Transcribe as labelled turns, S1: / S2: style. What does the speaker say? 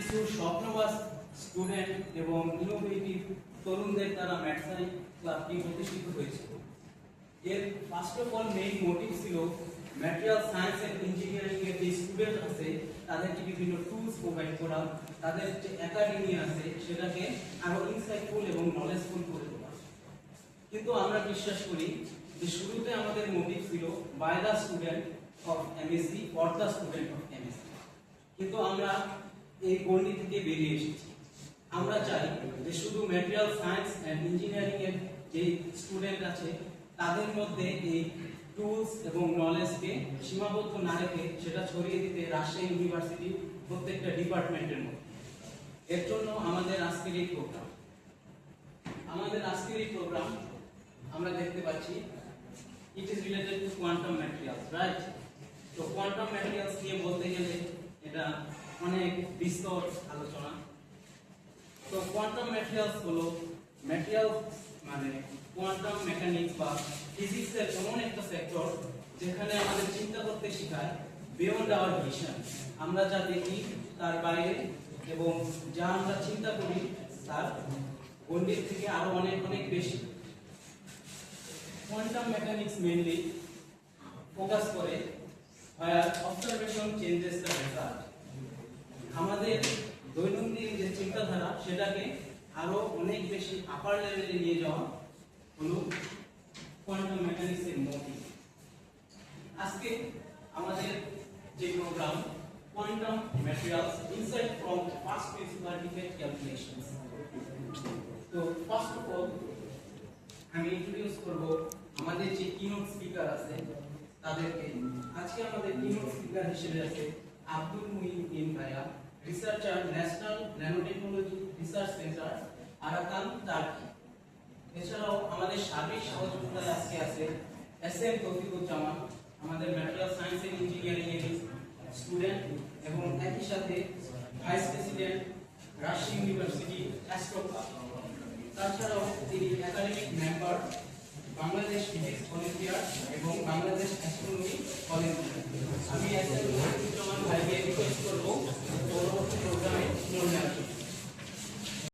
S1: কিছু স্বপ্নবাজ স্টুডেন্ট এবং ইনোভেটিভ তরুণদের দ্বারা ম্যাটসাই ক্লাবটি প্রতিষ্ঠিত হয়েছে। এর first of all main motive ছিল ম্যাটেরিয়াল সায়েন্স এন্ড ইঞ্জিনিয়ারিং এর যে স্টুডেন্ট আছে তাদেরকে বিভিন্ন টুলস প্রোভাইড করা, তাদের যে একাডেমি আছে সেটাকে আরো ইনসাইটফুল এবং নলেজফুল করে তোলা। কিন্তু আমরা বিশ্বাস করি যে শুরুতে আমাদের মোটিভ ছিল by the student of MSC for the student of MSC, কিন্তু আমরা এই গণ্ডি থেকে বেরিয়ে এসেছি। আমরা চাই যে শুধু ম্যাটেরিয়াল সায়েন্স এন্ড ইঞ্জিনিয়ারিং এর যে স্টুডেন্ট আছে তাদের মধ্যে এই টুলস এবং নলেজকে সীমাবদ্ধ না রেখে সেটা ছড়িয়ে দিতে রাজশাহী ইউনিভার্সিটির প্রত্যেকটা ডিপার্টমেন্টের মধ্যে। এর জন্য আমাদের আজকের এই প্রোগ্রাম আমরা দেখতে পাচ্ছি it is related to quantum materials, right? তো কোয়ান্টাম ম্যাটেরিয়ালস নিয়ে বলতে গেলে এটা অনেক বিস্তর আলোচনা। তো কোয়ান্টাম ম্যাটেরিয়ালস হলো ম্যাটেরিয়াল মানে কোয়ান্টাম মেকানিক্স বা ফিজিক্সের এমন একটা সেক্টর যেখানে আমাদের চিন্তা করতে শেখায় বিয়ন্ড আওয়ার ভিশন। আমরা যা দেখি তার বাইরে এবং যা আমরা চিন্তা করি তার গণ্ডির থেকে আরো অনেক অনেক বেশি। কোয়ান্টাম মেকানিক্স মেইনলি ফোকাস করে where observation changes the result। আমাদের দৈনন্দিন যে চিন্তাধারা সেটাকে আরো অনেক বেশি আপার লেভেলে নিয়ে যাওয়া হলো কোয়ান্টাম মেকানিক্স এর মোটিভ। আজকে আমাদের যে program quantum materials insight from first principle defect calculations. তো ফার্স্ট অফ অল আমি ইন্ট্রোডিউস করব আমাদের যে কিনোট স্পিকার আছে তাদেরকে। আজকে আমাদের কিনোট স্পিকার হিসেবে আছে আব্দুল মুইন ভাইয়া, researcher, national nanotechnology research centre, Arakan, turkey. এছাড়াও আমাদের সার্বিক সহযোগিতায় আজকে আছে এসএম তৌফিকুজ্জামান, আমাদের ম্যাটেরিয়াল সায়েন্স এন্ড ইঞ্জিনিয়ারিং এর স্টুডেন্ট এবং একই সাথে vice president Rajshahi university astro club. তাছাড়াও তিনি academic member, Bangladesh physics olympiad এবং বাংলাদেশ